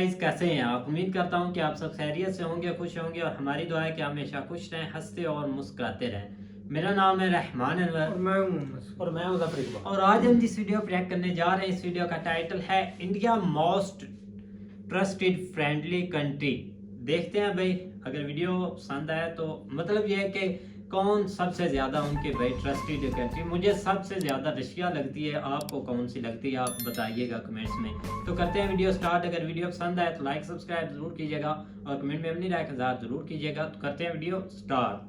Guys, कैसे हैं आप? उम्मीद करता हूं कि आप सब खैरियत से होंगे, खुश होंगे और हमारी दुआ है कि हमेशा खुश रहें, हंसते और मुस्कुराते रहें। मेरा नाम है रहमान अनवर और मैं हूं मोहम्मद और मैं हूं ज़फर इकबाल। और आज हम जिस वीडियो पर रिएक्ट करने जा रहे हैं, इस वीडियो का टाइटल है India most trusted friendly country. देखते हैं भाई, अगर वीडियो पसंद आया तो मतलब यह है कि कौन सबसे ज़्यादा उनके भाई ट्रस्टेड कंट्री। मुझे सबसे ज़्यादा रशिया लगती है, आपको कौन सी लगती है आप बताइएगा कमेंट्स में। तो करते हैं वीडियो स्टार्ट। अगर वीडियो पसंद आए तो लाइक सब्सक्राइब जरूर कीजिएगा और कमेंट में अपनी राय का इज़हार जरूर कीजिएगा। तो करते हैं video start.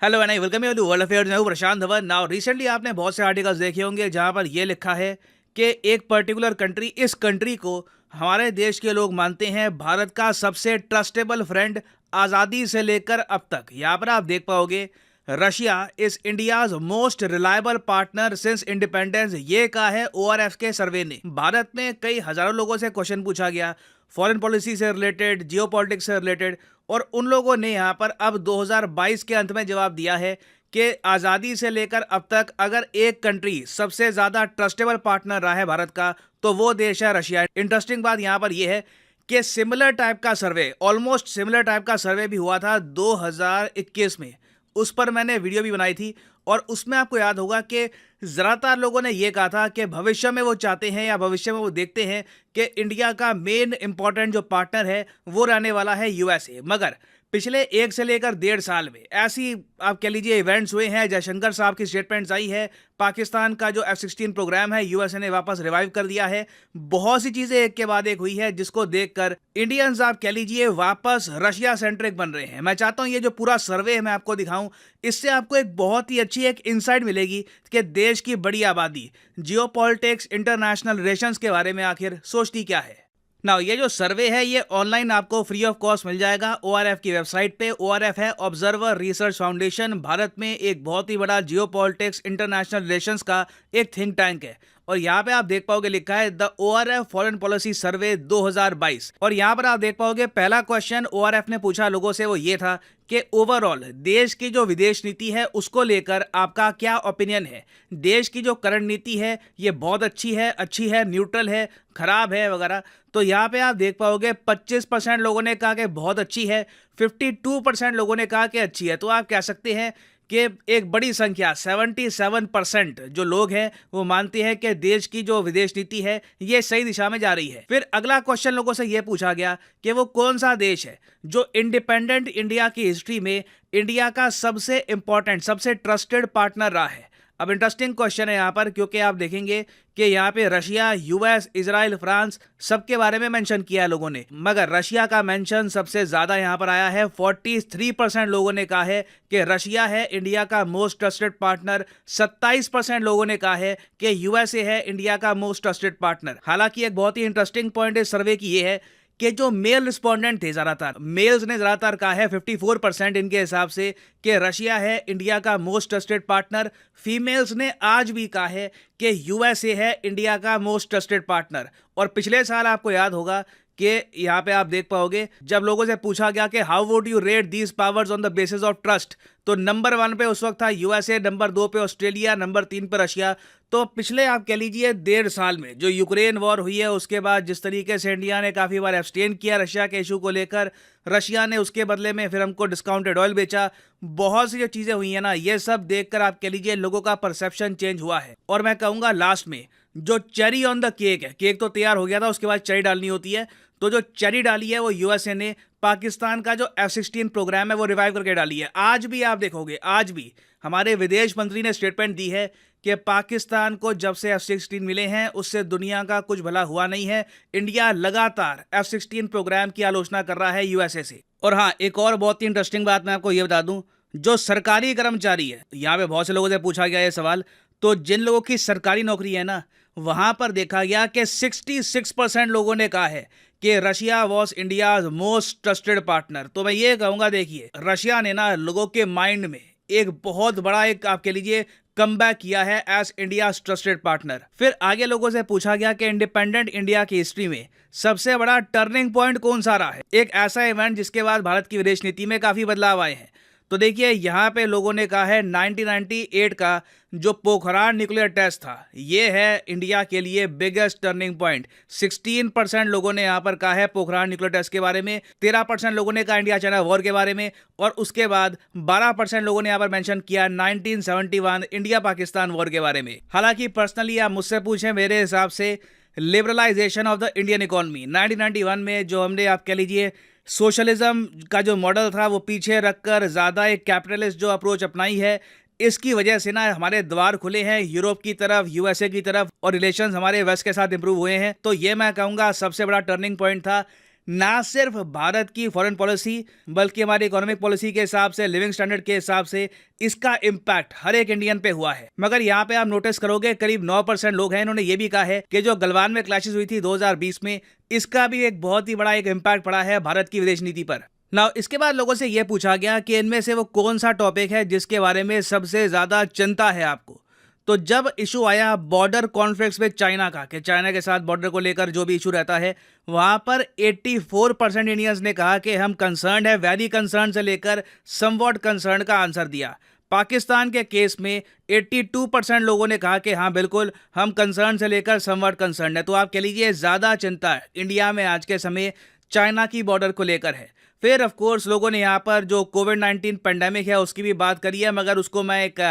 Hello and I welcome you to world affairs. मैं हूं प्रशांत धवन। नाउ रिसेंटली आपने बहुत से आर्टिकल्स देखे होंगे जहां पर यह लिखा है कि एक पर्टिकुलर कंट्री, इस कंट्री को हमारे देश के लोग मानते हैं भारत का सबसे ट्रस्टेबल फ्रेंड आज़ादी से लेकर अब तक। यहाँ पर आप देख पाओगे Russia is India's most reliable partner since independence. ये कहा है ORF के सर्वे ने। भारत में कई हजारों लोगों से क्वेश्चन पूछा गया फॉरेन पॉलिसी से रिलेटेड, जियोपॉलिटिक्स से रिलेटेड, और उन लोगों ने यहाँ पर अब 2022 के अंत में जवाब दिया है कि आज़ादी से लेकर अब तक अगर एक कंट्री सबसे ज़्यादा ट्रस्टेबल पार्टनर रहा है भारत का तो वो देश है रशिया। इंटरेस्टिंग बात यहाँ पर यह है कि सिमिलर टाइप का सर्वे, ऑलमोस्ट सिमिलर टाइप का सर्वे भी हुआ था 2021 में। उस पर मैंने वीडियो भी बनाई थी और उसमें आपको याद होगा कि ज़्यादातर लोगों ने यह कहा था कि भविष्य में वो चाहते हैं या भविष्य में वो देखते हैं कि इंडिया का मेन इंपॉर्टेंट जो पार्टनर है वो रहने वाला है USA। मगर पिछले 1 से लेकर 1.5 साल में ऐसी आप कह लीजिए इवेंट्स हुए हैं। जयशंकर साहब की स्टेटमेंट्स आई है, पाकिस्तान का जो F-16 प्रोग्राम है USA ने वापस रिवाइव कर दिया है। बहुत सी चीज़ें एक के बाद एक हुई है जिसको देखकर इंडियंस आप कह लीजिए वापस रशिया सेंट्रिक बन रहे हैं। मैं चाहता हूं ये जो पूरा सर्वे है मैं आपको दिखाऊं, इससे आपको एक बहुत ही अच्छी एक इंसाइट मिलेगी कि देश की बड़ी आबादी जियोपॉलिटिक्स, इंटरनेशनल रिलेशंस के बारे में आखिर सोचती क्या है। नाउ ये जो सर्वे है ये ऑनलाइन आपको फ्री ऑफ कॉस्ट मिल जाएगा ORF की वेबसाइट पे। ORF है ऑब्जर्वर रिसर्च फाउंडेशन, भारत में एक बहुत ही बड़ा जियोपॉलिटिक्स, इंटरनेशनल रिलेशंस का एक थिंक टैंक है। और यहाँ पे आप देख पाओगे लिखा है द ORF फॉरेन पॉलिसी सर्वे 2022। और यहाँ पर आप देख पाओगे पहला क्वेश्चन ORF ने पूछा लोगों से वो ये था कि ओवरऑल देश की जो विदेश नीति है उसको लेकर आपका क्या ओपिनियन है। देश की जो करंट नीति है ये बहुत अच्छी है, न्यूट्रल है, खराब है वगैरह। तो यहाँ पे आप देख पाओगे 25% लोगों ने कहा कि बहुत अच्छी है, 52% लोगों ने कहा कि अच्छी है। तो आप कह सकते हैं कि एक बड़ी संख्या 77% जो लोग हैं वो मानते हैं कि देश की जो विदेश नीति है ये सही दिशा में जा रही है। फिर अगला क्वेश्चन लोगों से ये पूछा गया कि वो कौन सा देश है जो इंडिपेंडेंट इंडिया की हिस्ट्री में इंडिया का सबसे इंपॉर्टेंट, सबसे ट्रस्टेड पार्टनर रहा है। अब इंटरेस्टिंग क्वेश्चन है यहाँ पर, क्योंकि आप देखेंगे कि यहाँ पे रशिया, US, इजराइल, फ्रांस सबके बारे में मेंशन किया है लोगों ने, मगर रशिया का मेंशन सबसे ज़्यादा यहाँ पर आया है। 43% लोगों ने कहा है कि रशिया है इंडिया का मोस्ट ट्रस्टेड पार्टनर। 27% लोगों ने कहा है कि USA है इंडिया का मोस्ट ट्रस्टेड पार्टनर। हालांकि एक बहुत ही इंटरेस्टिंग पॉइंट इस सर्वे की ये है कि जो मेल रिस्पोंडेंट थे, ज़्यादातर मेल्स ने ज़्यादातर कहा है 54% इनके हिसाब से कि रशिया है इंडिया का मोस्ट ट्रस्टेड पार्टनर। फीमेल्स ने आज भी कहा है कि USA है इंडिया का मोस्ट ट्रस्टेड पार्टनर। और पिछले साल आपको याद होगा कि यहाँ पे आप देख पाओगे जब लोगों से पूछा गया कि how would you rate these powers on the basis of trust, तो नंबर 1 पे उस वक्त था USA, नंबर 2 पे ऑस्ट्रेलिया, नंबर 3 पे रशिया। तो पिछले आप कह लीजिए 1.5 साल में जो यूक्रेन वॉर हुई है उसके बाद जिस तरीके से इंडिया ने काफ़ी बार एब्सटेन किया रशिया के इशू को लेकर, रशिया ने उसके बदले में फिर हमको डिस्काउंटेड ऑयल बेचा, बहुत सी जो चीज़ें हुई हैं ना, ये सब देखकर आप कह लीजिए लोगों का परसेप्शन चेंज हुआ है। और मैं कहूँगा लास्ट में जो चेरी ऑन द केक है, केक तो तैयार हो गया था, उसके बाद चेरी डालनी होती है, तो जो चेरी डाली है वो USA ने पाकिस्तान का जो F-16 प्रोग्राम है वो रिवाइव करके डाली है। आज भी आप देखोगे, आज भी हमारे विदेश मंत्री ने स्टेटमेंट दी है कि पाकिस्तान को जब से F-16 मिले हैं उससे दुनिया का कुछ भला हुआ नहीं है। इंडिया लगातार F-16 प्रोग्राम की आलोचना कर रहा है USA से। और हाँ, एक और बहुत ही इंटरेस्टिंग बात मैं आपको ये बता दूं, जो सरकारी कर्मचारी है, यहाँ पे बहुत से लोगों से पूछा गया ये सवाल, तो जिन लोगों की सरकारी नौकरी है ना, वहां पर देखा गया कि 66% लोगों ने कहा है कि Russia was India's most trusted partner. तो मैं ये कहूँगा, देखिए रशिया ने ना लोगों के माइंड में एक बहुत बड़ा एक आप कह लीजिए कमबैक किया है एज इंडिया ट्रस्टेड पार्टनर। फिर आगे लोगों से पूछा गया कि इंडिपेंडेंट इंडिया की हिस्ट्री में सबसे बड़ा टर्निंग पॉइंट कौन सा रहा है, एक ऐसा इवेंट जिसके बाद भारत की विदेश नीति में काफी बदलाव आए हैं। तो देखिए यहाँ पे लोगों ने कहा है 1998 का जो पोखरान न्यूक्लियर टेस्ट था ये है इंडिया के लिए बिगेस्ट टर्निंग पॉइंट। 16% लोगों ने यहाँ पर कहा है पोखरान न्यूक्लियर टेस्ट के बारे में, 13% लोगों ने कहा इंडिया चाइना वॉर के बारे में, और उसके बाद 12% लोगों ने यहाँ पर मेंशन किया 1971 इंडिया पाकिस्तान वॉर के बारे में। हालांकि पर्सनली आप मुझसे पूछें, मेरे हिसाब से liberalisation of the Indian economy 1991 में जो हमने आप कह लीजिए सोशलिज्म का जो मॉडल था वो पीछे रखकर ज़्यादा एक कैपिटलिस्ट जो अप्रोच अपनाई है, इसकी वजह से ना हमारे द्वार खुले हैं यूरोप की तरफ, यूएसए की तरफ, और रिलेशंस हमारे वेस्ट के साथ इंप्रूव हुए हैं। तो ये मैं कहूँगा सबसे बड़ा टर्निंग पॉइंट था, ना सिर्फ भारत की फॉरेन पॉलिसी बल्कि हमारी इकोनॉमिक पॉलिसी के हिसाब से, लिविंग स्टैंडर्ड के हिसाब से इसका इम्पैक्ट हर एक इंडियन पे हुआ है। मगर यहाँ पे आप नोटिस करोगे करीब 9% लोग हैं, इन्होंने ये भी कहा है कि जो गलवान में क्लैशेस हुई थी 2020 में, इसका भी एक बहुत ही बड़ा एक इम्पैक्ट पड़ा है भारत की विदेश नीति पर। नाउ इसके बाद लोगों से यह पूछा गया कि इनमें से वो कौन सा टॉपिक है जिसके बारे में सबसे ज्यादा चिंता है आपको। तो जब इशू आया बॉर्डर कॉन्फ्लिक्ट्स विद चाइना का, कि चाइना के साथ बॉर्डर को लेकर जो भी इशू रहता है, वहां पर 84% इंडियंस ने कहा कि हम कंसर्न है, वेरी कंसर्न से लेकर समवॉट कंसर्न का आंसर दिया। पाकिस्तान के केस में 82% लोगों ने कहा कि हाँ बिल्कुल हम कंसर्न से लेकर समवॉट कंसर्न है। तो आप कह लीजिए ज़्यादा चिंता इंडिया में आज के समय चाइना की बॉर्डर को लेकर है। फिर ऑफ कोर्स लोगों ने यहाँ पर जो कोविड-19 पेंडेमिक है उसकी भी बात करी है, मगर उसको मैं एक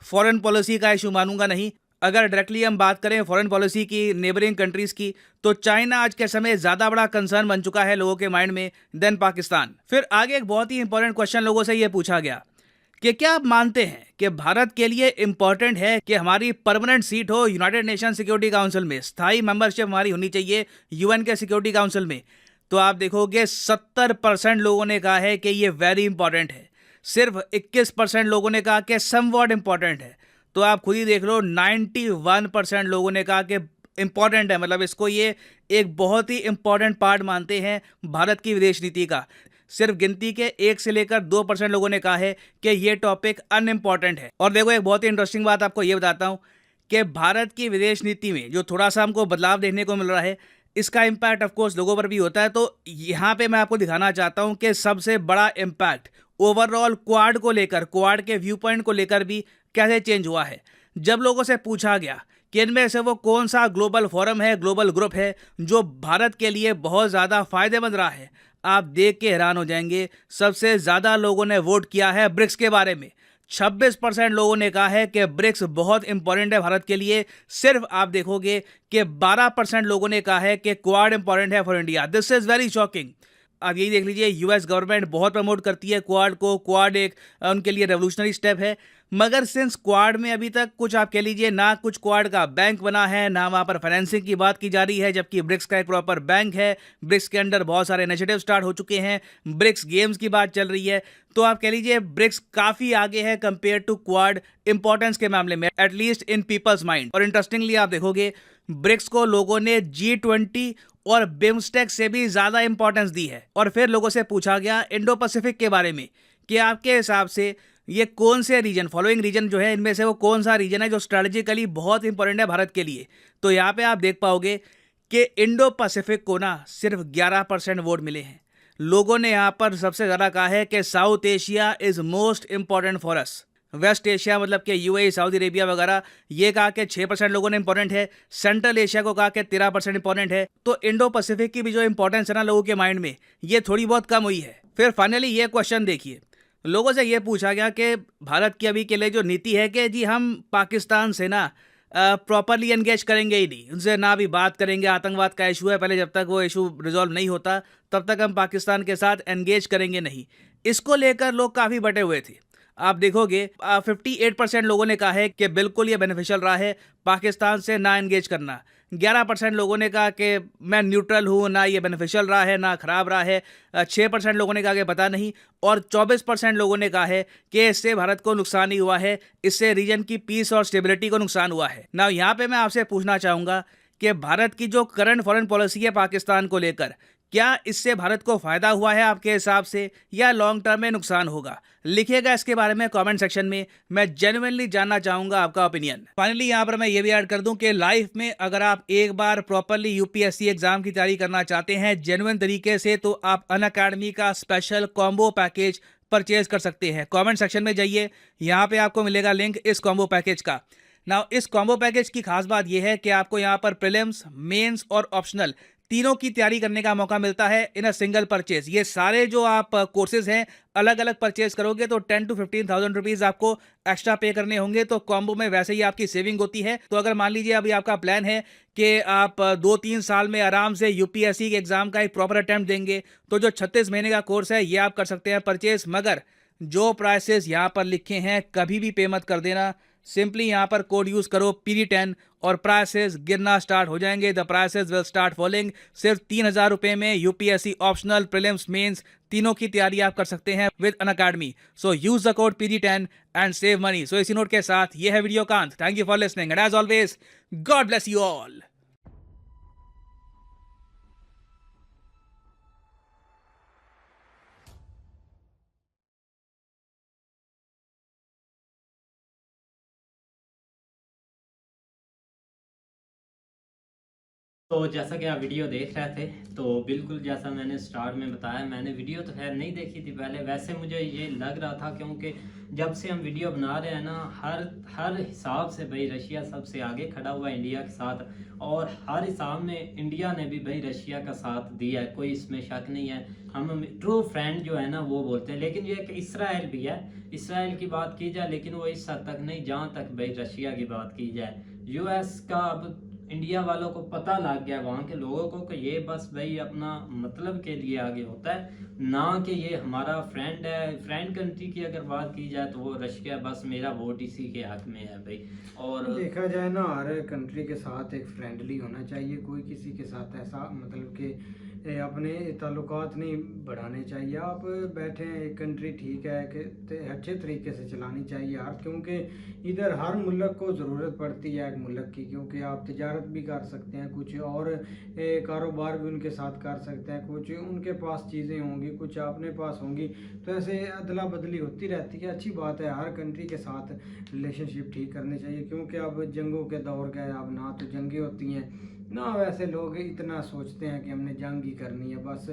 फॉरेन पॉलिसी का इशू मानूंगा नहीं। अगर डायरेक्टली हम बात करें फॉरेन पॉलिसी की, नेबरिंग कंट्रीज की, तो चाइना आज के समय ज़्यादा बड़ा कंसर्न बन चुका है लोगों के माइंड में देन पाकिस्तान। फिर आगे एक बहुत ही इंपॉर्टेंट क्वेश्चन लोगों से ये पूछा गया कि क्या आप मानते हैं कि भारत के लिए इंपॉर्टेंट है कि हमारी परमानेंट सीट हो यूनाइटेड नेशन सिक्योरिटी काउंसिल में, स्थायी मेंबरशिप हमारी होनी चाहिए यूएन के सिक्योरिटी काउंसिल में। तो आप देखोगे 70% लोगों ने कहा है कि ये वेरी इंपॉर्टेंट है, सिर्फ 21% लोगों ने कहा कि समवॉट इंपॉर्टेंट है। तो आप खुद ही देख लो 91% लोगों ने कहा कि इंपॉर्टेंट है, मतलब इसको ये एक बहुत ही इंपॉर्टेंट पार्ट मानते हैं भारत की विदेश नीति का। सिर्फ गिनती के 1 से लेकर 2% लोगों ने कहा है कि ये टॉपिक अनइम्पॉर्टेंट है। और देखो एक बहुत ही इंटरेस्टिंग बात आपको ये बताता हूँ कि भारत की विदेश नीति में जो थोड़ा सा हमको बदलाव देखने को मिल रहा है, इसका इम्पैक्ट ऑफ कोर्स लोगों पर भी होता है। तो यहाँ पे मैं आपको दिखाना चाहता हूँ कि सबसे बड़ा इम्पैक्ट ओवरऑल क्वाड को लेकर, क्वाड के व्यू पॉइंट को लेकर भी कैसे चेंज हुआ है। जब लोगों से पूछा गया कि इनमें से वो कौन सा ग्लोबल फोरम है, ग्लोबल ग्रुप है जो भारत के लिए बहुत ज़्यादा फायदेमंद रहा है, आप देख के हैरान हो जाएंगे। सबसे ज़्यादा लोगों ने वोट किया है ब्रिक्स के बारे में। 26% लोगों ने कहा है कि ब्रिक्स बहुत इंपॉर्टेंट है भारत के लिए। सिर्फ आप देखोगे कि 12% लोगों ने कहा है कि क्वाड इंपॉर्टेंट है for India. This is very shocking. आप यही देख लीजिए, यूएस गवर्नमेंट बहुत प्रमोट करती है क्वाड को, क्वाड एक उनके लिए रेवोल्यूशनरी स्टेप है। मगर सिंस क्वाड में अभी तक कुछ आप कह लीजिए ना कुछ क्वाड का बैंक बना है, ना वहाँ पर फाइनेंसिंग की बात की जा रही है, जबकि ब्रिक्स का एक प्रॉपर बैंक है। ब्रिक्स के अंडर बहुत सारे इनिशिएटिव स्टार्ट हो चुके हैं, ब्रिक्स गेम्स की बात चल रही है। तो आप कह लीजिए ब्रिक्स काफ़ी आगे है कंपेयर टू क्वाड इंपॉर्टेंस के मामले में, एटलीस्ट इन पीपल्स माइंड। और इंटरेस्टिंगली आप देखोगे ब्रिक्स को लोगों ने G20 और बिम्स्टेक से भी ज़्यादा इंपॉर्टेंस दी है। और फिर लोगों से पूछा गया इंडो पैसिफिक के बारे में कि आपके हिसाब से ये कौन से रीजन, फॉलोइंग रीजन जो है इनमें से वो कौन सा रीजन है जो स्ट्रेटेजिकली बहुत इंपॉर्टेंट है भारत के लिए। तो यहाँ पे आप देख पाओगे कि इंडो पैसिफिक को ना सिर्फ 11% वोट मिले हैं। लोगों ने यहाँ पर सबसे ज़्यादा कहा है कि South Asia is most important for us. West Asia मतलब कि यूएई, सऊदी अरेबिया वगैरह, ये कहा कि 6% लोगों ने इंपॉर्टेंट है। सेंट्रल एशिया को कहा कि 13% इंपॉर्टेंट है। तो इंडो पैसिफिक की भी जो इंपॉर्टेंस है ना लोगों के माइंड में, ये थोड़ी बहुत कम हुई है। फिर फाइनली ये क्वेश्चन देखिए, लोगों से ये पूछा गया कि भारत की अभी के लिए जो नीति है कि जी हम पाकिस्तान से ना प्रॉपरली एंगेज करेंगे ही नहीं, उनसे ना भी बात करेंगे। आतंकवाद का इशू है, पहले जब तक वो इशू रिजॉल्व नहीं होता तब तक हम पाकिस्तान के साथ एंगेज करेंगे नहीं। इसको लेकर लोग काफ़ी बटे हुए थे। आप देखोगे 58% लोगों ने कहा है कि बिल्कुल ये बेनिफिशियल रहा है पाकिस्तान से ना एंगेज करना। 11% लोगों ने कहा कि मैं न्यूट्रल हूँ, ना ये बेनिफिशियल रहा है ना ख़राब रहा है। 6% लोगों ने कहा कि पता नहीं। और 24% लोगों ने कहा है कि इससे भारत को नुकसान ही हुआ है, इससे रीजन की पीस और स्टेबिलिटी को नुकसान हुआ है। ना यहाँ पे मैं आपसे पूछना चाहूँगा कि भारत की जो करंट फॉरेन पॉलिसी है पाकिस्तान को लेकर, क्या इससे भारत को फ़ायदा हुआ है आपके हिसाब से, या लॉन्ग टर्म में नुकसान होगा? लिखिएगा इसके बारे में कमेंट सेक्शन में, मैं जेन्युइनली जानना चाहूँगा आपका ओपिनियन। फाइनली यहाँ पर मैं ये भी ऐड कर दूँ कि लाइफ में अगर आप एक बार प्रॉपरली यूपीएससी एग्जाम की तैयारी करना चाहते हैं जेन्युइन तरीके से, तो आप अनअकैडमी का स्पेशल कॉम्बो पैकेज परचेज कर सकते हैं। कमेंट सेक्शन में जाइए, यहाँ पे आपको मिलेगा लिंक इस कॉम्बो पैकेज का। नाउ इस कॉम्बो पैकेज की खास बात यह है कि आपको यहाँ पर प्रीलिम्स, मेंस और ऑप्शनल तीनों की तैयारी करने का मौका मिलता है इन अ सिंगल परचेज। ये सारे जो आप कोर्सेज हैं अलग अलग परचेज करोगे तो 10 to 15,000 रुपीज आपको एक्स्ट्रा पे करने होंगे। तो कॉम्बो में वैसे ही आपकी सेविंग होती है। तो अगर मान लीजिए अभी आपका प्लान है कि आप 2-3 साल में आराम से यूपीएससी के एग्जाम का एक प्रॉपर अटेम्प्ट देंगे, तो जो 36 महीने का कोर्स है ये आप कर सकते हैं परचेज। मगर जो प्राइसेस यहाँ पर लिखे हैं कभी भी पे मत कर देना। सिंपली यहाँ पर कोड यूज करो PD10 और प्राइसेस गिरना स्टार्ट हो जाएंगे। The prices will start falling. सिर्फ 3,000 रुपए में यूपीएससी ऑप्शनल, प्रीलिम्स, मेंस तीनों की तैयारी आप कर सकते हैं with Unacademy. So use the code PD10 and save money. So इसी नोट के साथ ये है वीडियो का अंत। Thank you for listening and as always God bless you all. तो जैसा कि आप वीडियो देख रहे थे, तो बिल्कुल जैसा मैंने स्टार्ट में बताया, मैंने वीडियो तो खैर नहीं देखी थी पहले। वैसे मुझे ये लग रहा था क्योंकि जब से हम वीडियो बना रहे हैं ना, हर हिसाब से भाई रशिया सबसे आगे खड़ा हुआ है इंडिया के साथ। और हर हिसाब में इंडिया ने भी भाई रशिया का साथ दिया है, कोई इसमें शक नहीं है। हम ट्रू फ्रेंड जो है ना वो बोलते हैं। लेकिन ये कि इसराइल भी है, इसराइल की बात की जाए लेकिन वो इस हद तक नहीं जहाँ तक भाई रशिया की बात की जाए। यूएस का अब इंडिया वालों को पता लग गया, वहाँ के लोगों को, कि ये बस भाई अपना मतलब के लिए आगे होता है, ना कि ये हमारा फ्रेंड है। फ्रेंड कंट्री की अगर बात की जाए तो वो रशिया, बस मेरा वोट इसी के हक में है भाई। और देखा जाए ना, हर कंट्री के साथ एक फ्रेंडली होना चाहिए। कोई किसी के साथ ऐसा मतलब कि अपने ताल्लुकात नहीं बढ़ाने चाहिए। आप बैठे हैं एक कंट्री, ठीक है कि अच्छे तरीके से चलानी चाहिए हर, क्योंकि इधर हर मुल्क को ज़रूरत पड़ती है एक मुल्क की, क्योंकि आप तिजारत भी कर सकते हैं कुछ, और कारोबार भी उनके साथ कर सकते हैं। कुछ उनके पास चीज़ें होंगी, कुछ अपने पास होंगी, तो ऐसे अदला बदली होती रहती है। अच्छी बात है, हर कंट्री के साथ रिलेशनशिप ठीक करने चाहिए, क्योंकि अब जंगों के दौर का है। अब ना तो जंगें होती हैं ना वैसे लोग इतना सोचते हैं कि हमने जंग ही करनी है। बस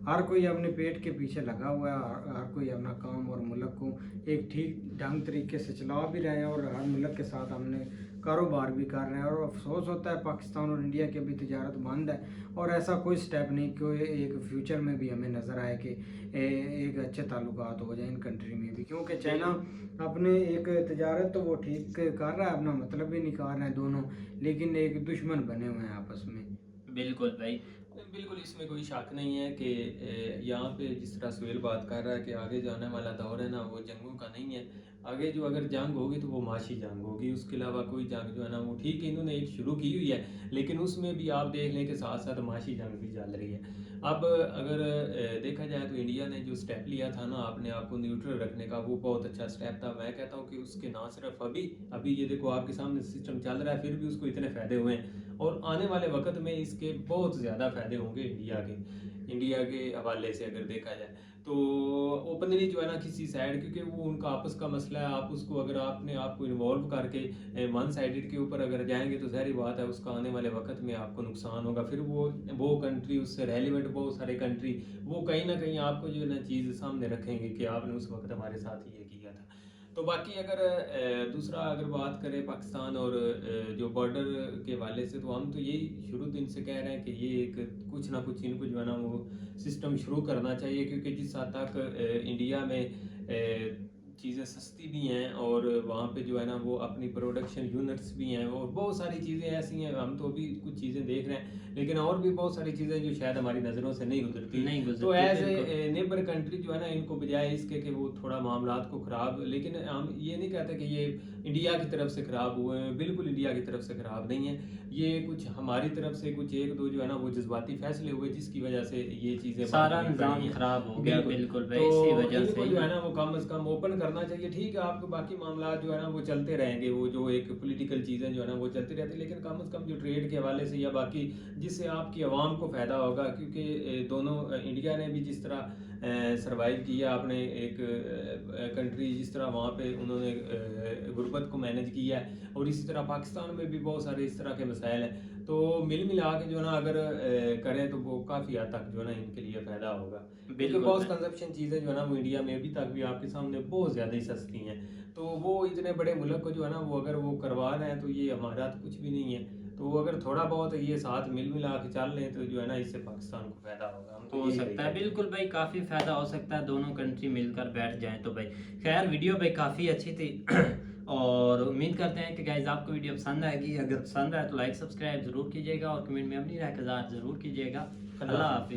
हर कोई अपने पेट के पीछे लगा हुआ है। हर कोई अपना काम और मुल्क को एक ठीक ढंग तरीके से चला भी रहे हैं, और हर मुल्क के साथ हमने कारोबार भी कर रहे हैं। और अफसोस होता है पाकिस्तान और इंडिया की अभी तिजारत बंद है, और ऐसा कोई स्टेप नहीं कि एक फ्यूचर में भी हमें नज़र आए कि एक अच्छे ताल्लुकात हो जाए इन कंट्री में भी। क्योंकि चाइना अपने एक तिजारत तो वो ठीक कर रहा है, अपना मतलब भी निकाल रहे हैं दोनों, लेकिन एक दुश्मन बने हुए हैं आपस में। बिल्कुल भाई, बिल्कुल इसमें कोई शक नहीं है कि यहाँ पे जिस तरह सुहेल बात कर रहा है कि आगे जो आने वाला दौर है ना वो जंगों का नहीं है। आगे जो अगर जंग होगी तो वो माशी जंग होगी, उसके अलावा कोई जंग जो है ना वो ठीक है इन्होंने एक शुरू की हुई है, लेकिन उसमें भी आप देख लें कि साथ साथ माशी जंग भी चल रही है। अब अगर देखा जाए तो इंडिया ने जो स्टेप लिया था ना अपने आप को न्यूट्रल रखने का, वो बहुत अच्छा स्टेप था। मैं कहता हूँ कि उसके ना सिर्फ अभी ये देखो आपके सामने सिस्टम चल रहा है, फिर भी उसको इतने फ़ायदे हुए हैं, और आने वाले वक्त में इसके बहुत ज़्यादा फ़ायदे होंगे इंडिया के हवाले से अगर देखा जाए तो। ओपनली जो है ना किसी साइड, क्योंकि वो उनका आपस का मसला है, आप उसको अगर आपने आपको इन्वॉल्व करके वन साइडेड के ऊपर अगर जाएंगे तो ज़ाहिर बात है उसका आने वाले वक्त में आपको नुकसान होगा। फिर वो कंट्री, उससे रेलिवेंट बहुत सारे कंट्री वो कहीं ना कहीं आपको जो है ना चीज़ सामने रखेंगे कि आपने उस वक्त हमारे साथ ये किया था। तो बाकी अगर दूसरा अगर बात करें पाकिस्तान और जो बॉर्डर के हवाले से, तो हम तो यही शुरू दिन से कह रहे हैं कि ये एक कुछ ना कुछ इनको जो है ना वो सिस्टम शुरू करना चाहिए, क्योंकि जिस हद तक इंडिया में चीज़ें सस्ती भी हैं और वहाँ पे जो है ना वो अपनी प्रोडक्शन यूनिट्स भी हैं, और बहुत सारी चीज़ें ऐसी हैं। हम तो अभी कुछ चीज़ें देख रहे हैं, लेकिन और भी बहुत सारी चीज़ें जो शायद हमारी नज़रों से नहीं गुजरती। तो एज ए नेबर कंट्री जो है ना इनको बजाय इसके कि वो थोड़ा मामलात को ख़राब, लेकिन हम ये नहीं कहते कि ये इंडिया की तरफ से ख़राब हुए हैं, बिल्कुल इंडिया की तरफ से ख़राब नहीं है। ये कुछ हमारी तरफ से कुछ एक दो जो है ना वो जज्बाती फैसले हुए, जिसकी वजह से ये चीज़ें सारा निज़ाम खराब हो गया। बिल्कुल भाई, तो इसी वजह इनको से जो है ना वो कम से कम ओपन करना चाहिए। ठीक है, आपको बाकी मामला जो है ना वो चलते रहेंगे, वो जो एक पॉलिटिकल चीज़ें जो है ना वो चलती रहती, लेकिन कम से कम जो ट्रेड के हवाले से या बाकी जिससे आपकी आवाम को फ़ायदा होगा, क्योंकि दोनों इंडिया ने भी जिस तरह सरवाइव किया अपने एक कंट्री, जिस तरह वहाँ पे उन्होंने गुर्बत को मैनेज किया है, और इसी तरह पाकिस्तान में भी बहुत सारे इस तरह के मसाइल हैं। तो मिल मिला के जो है ना अगर करें तो वो काफ़ी हद तक जो है ना इनके लिए फ़ायदा होगा। बिल्कुल, बहुत कंजप्शन चीज़ें जो है ना वो इंडिया में अभी तक भी आपके सामने बहुत ज़्यादा ही सस्ती हैं। तो वो इतने बड़े मुल्क को जो है ना वो अगर वो करवा रहे हैं तो ये हमारा तो कुछ भी नहीं है। तो वो अगर थोड़ा बहुत ये साथ मिल मिला के चल लें तो जो है ना इससे पाकिस्तान को फ़ायदा होगा। हम तो हो यही सकता है, कहते हैं। बिल्कुल भाई, काफ़ी फ़ायदा हो सकता है, दोनों कंट्री मिलकर बैठ जाएं तो भाई। खैर वीडियो भाई काफ़ी अच्छी थी और उम्मीद करते हैं कि गाइज आपको वीडियो पसंद आएगी। अगर पसंद आए तो लाइक सब्सक्राइब ज़रूर कीजिएगा और कमेंट में अपनी राय का इज़हार ज़रूर कीजिएगा। अल्लाह हाफिज़।